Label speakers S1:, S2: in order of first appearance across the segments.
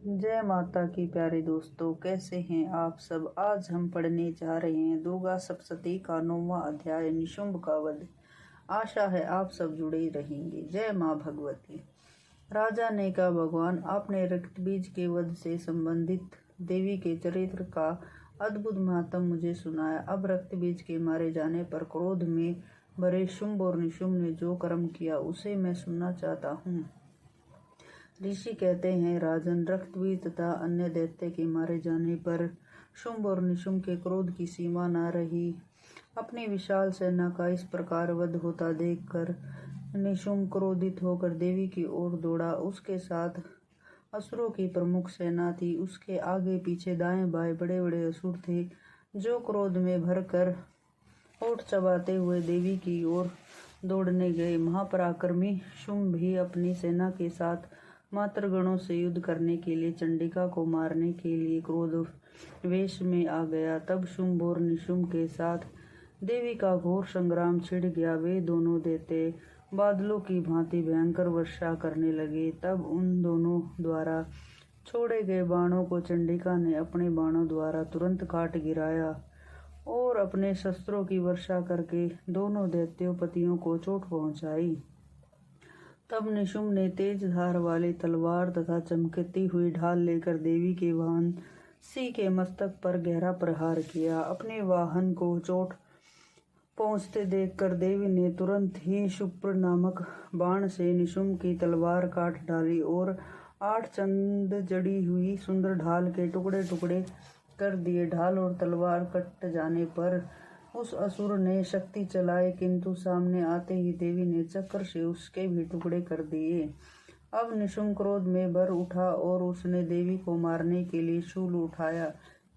S1: जय माता की प्यारे दोस्तों, कैसे हैं आप सब। आज हम पढ़ने जा रहे हैं दुर्गा सप्तशती का 9वां अध्याय निशुंभ का वध। आशा है आप सब जुड़े रहेंगे। जय माँ भगवती। राजा ने कहा, भगवान आपने रक्त बीज के वध से संबंधित देवी के चरित्र का अद्भुत महात्म मुझे सुनाया। अब रक्त बीज के मारे जाने पर क्रोध में भरे शुंभ और निशुंभ ने जो कर्म किया उसे मैं सुनना चाहता हूँ। ऋषि कहते हैं, राजन, रक्तबीज तथा अन्य दैत्य के मारे जाने पर शुंभ और निशुंभ के क्रोध की सीमा न रही। अपनी विशाल सेना का इस प्रकार वध होता देखकर निशुंभ क्रोधित होकर देवी की ओर दौड़ा। उसके साथ असुरों की प्रमुख सेना थी। उसके आगे पीछे दाएं बाएं बड़े बड़े असुर थे, जो क्रोध में भरकर होठ चबाते हुए देवी की ओर दौड़ने गए। महापराक्रमी शुंभ भी अपनी सेना के साथ मातृगणों से युद्ध करने के लिए चंडिका को मारने के लिए क्रोध वेश में आ गया। तब शुंभ और निशुंभ के साथ देवी का घोर संग्राम छिड़ गया। वे दोनों दैत्य बादलों की भांति भयंकर वर्षा करने लगे। तब उन दोनों द्वारा छोड़े गए बाणों को चंडिका ने अपने बाणों द्वारा तुरंत काट गिराया और अपने शस्त्रों की वर्षा करके दोनों दैत्योपतियों को चोट पहुंचाई। तब निशुंभ ने तेज धार वाली तलवार तथा चमकती हुई ढाल लेकर देवी के वाहन सी के मस्तक पर गहरा प्रहार किया। अपने वाहन को चोट पहुंचते देखकर देवी ने तुरंत ही शुप्र नामक बाण से निशुंभ की तलवार काट डाली और 8 चंद जड़ी हुई सुंदर ढाल के टुकड़े टुकड़े कर दिए। ढाल और तलवार कट जाने पर उस असुर ने शक्ति चलाई, किंतु सामने आते ही देवी ने चक्र से उसके भी टुकड़े कर दिए। अब निशुंभ क्रोध में भर उठा और उसने देवी को मारने के लिए शूल उठाया,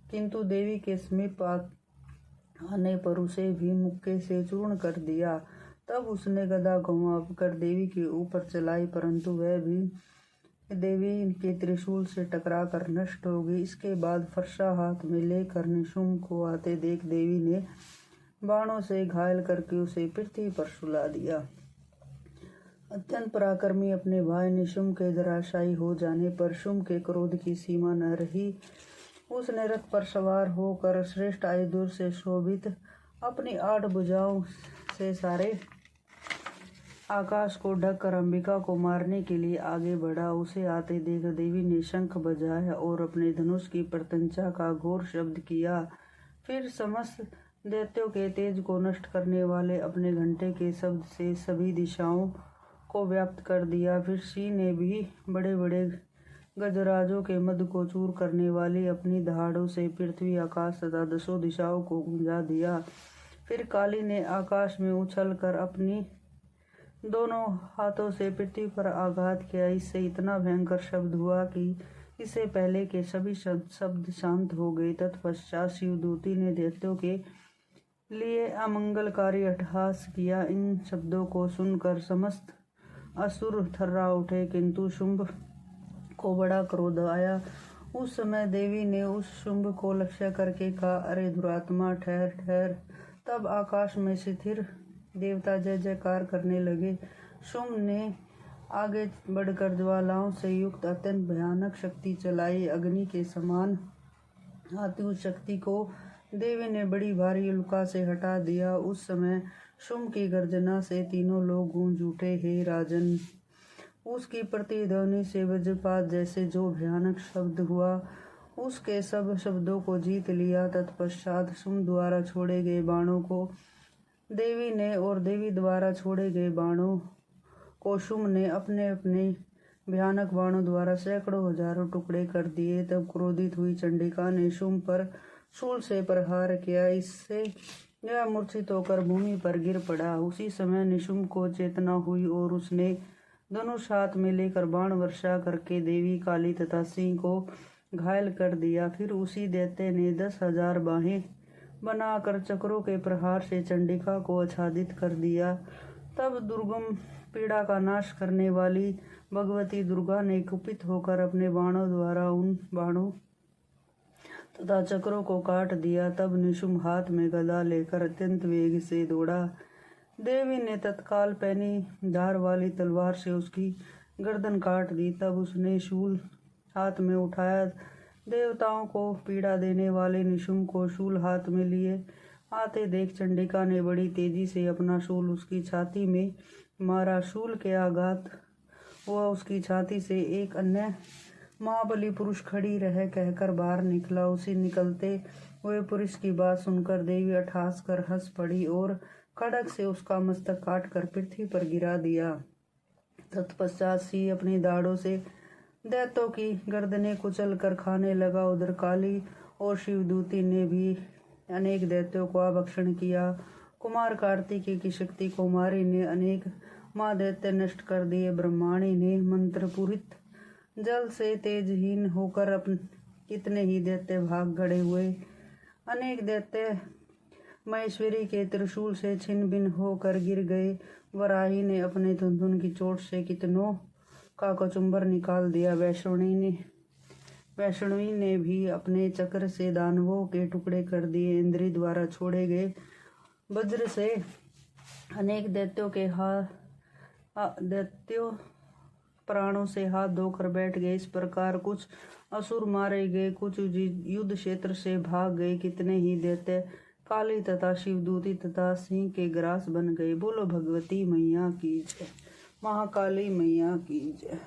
S1: किंतु देवी के समीप आने पर उसे भी मुक्के से चूर्ण कर दिया। तब उसने गदा घुमाकर देवी के ऊपर चलाई, परंतु वह भी देवी के त्रिशूल से टकरा कर नष्ट हो गई। इसके बाद फरसा हाथ में लेकर निशुंभ को आते देख देवी ने बाणों से घायल करके उसे पृथ्वी पर सुला दिया। अत्यंत पराक्रमी अपने भाई निशुंभ के धराशायी हो जाने पर शुंभ के क्रोध की सीमा न रही। उसने रथ पर सवार होकर श्रेष्ठ आयुधों से शोभित अपनी 8 भुजाओं से सारे आकाश को ढककर अंबिका को मारने के लिए आगे बढ़ा। उसे आते देख देवी ने शंख बजाया और अपने धनुष की प्रत्यंचा का घोर शब्द किया। फिर समस्त दैत्यों के तेज को नष्ट करने वाले अपने घंटे के शब्द से सभी दिशाओं को व्याप्त कर दिया। फिर सी ने भी बड़े बड़े गजराजों के मध्य को चूर करने वाली अपनी दहाड़ों से पृथ्वी, आकाश तथा 10 दिशाओं को गुंजा दिया। फिर काली ने आकाश में उछल कर अपनी दोनों हाथों से पृथ्वी पर आघात किया। इससे इतना भयंकर शब्द हुआ कि इससे पहले के सभी शब्द शांत हो गए। तत्पश्चात शिवदूती ने दैत्यों के लिए अमंगलकारी अट्टहास किया। इन शब्दों को सुनकर समस्त असुर थर्रा उठे, किंतु शुंभ को बड़ा क्रोध आया। उस समय देवी ने उस शुंभ को लक्ष्य करके कहा, अरे दुरात्मा, ठहर ठहर। तब आकाश में स्थिर देवता जय जयकार करने लगे। शुंभ ने आगे बढ़कर ज्वालाओं से युक्त अत्यंत भयानक शक्ति चलाई। अग्नि के समान आती उस शक्ति को देवी ने बड़ी भारी उल्का से हटा दिया। उस समय शुंभ की गर्जना से तीनों लोग गूंज उठे। हे राजन, उसकी प्रतिध्वनि से वज्रपात जैसे जो भयानक शब्द हुआ, उसके सब शब्दों को जीत लिया। तत्पश्चात शुंभ द्वारा छोड़े गए बाणों को देवी ने और देवी द्वारा छोड़े गए बाणों को शुंभ ने अपने अपने भयानक बाणों द्वारा सैकड़ों हजारों टुकड़े कर दिए। तब क्रोधित हुई चंडिका ने शुंभ पर शूल से प्रहार किया। इससे यह मूर्छित होकर भूमि पर गिर पड़ा। उसी समय निशुंभ को चेतना हुई और उसने धनुष हाथ में लेकर बाण वर्षा करके देवी, काली तथा सिंह को घायल कर दिया। फिर उसी दैत्य ने 10,000 बाहें बनाकर चक्रों के प्रहार से चंडिका को आच्छादित कर दिया। तब दुर्गम पीड़ा का नाश करने वाली भगवती दुर्गा ने कुपित होकर अपने बाणों द्वारा उन बाणों तथा चक्रों को काट दिया। तब निशुंभ हाथ में गदा लेकर अत्यंत वेग से दौड़ा। देवी ने तत्काल पैनी धार वाली तलवार से उसकी गर्दन काट दी। तब उसने शूल हाथ में उठाया। देवताओं को पीड़ा देने वाले निशुंभ को शूल हाथ में लिए आते देख चंडिका ने बड़ी तेजी से अपना शूल उसकी छाती में मारा। शूल के आघात वह उसकी छाती से एक अन्य महाबली पुरुष खड़ी रह कहकर बाहर निकला। उसी निकलते हुए पुरुष की बात सुनकर देवी अट्टहास कर हंस पड़ी और खड़ग से उसका मस्तक काट कर पृथ्वी पर गिरा दिया। तत्पश्चात सिंह अपनी दाढ़ों से दैत्यों की गर्दनें कुचल कर खाने लगा। उधर काली और शिवदूती ने भी अनेक दैत्यों को आभक्षण किया। कुमार कार्तिकेय की शक्ति कुमारी ने अनेक महादैत्य नष्ट कर दिए। ब्रह्माणी ने मंत्रपूरित जल से तेजहीन होकर कितने ही दैत्य भाग गड़े हुए। अनेक दैत्य महेश्वरी के त्रिशूल से छिन्न भिन्न होकर गिर गए। वराही ने अपने धुनधुन की चोट से कितनों का कचुम्बर निकाल दिया। वैष्णवी ने भी अपने चक्र से दानवों के टुकड़े कर दिए। इंद्री द्वारा छोड़े गए वज्र से अनेक दैत्यों प्राणों से हाथ धोकर बैठ गए। इस प्रकार कुछ असुर मारे गए, कुछ युद्ध क्षेत्र से भाग गए। कितने ही दैत्य काली तथा शिवदूती तथा सिंह के ग्रास बन गए। बोलो भगवती मैया की जय, महाकाली मैया की जय।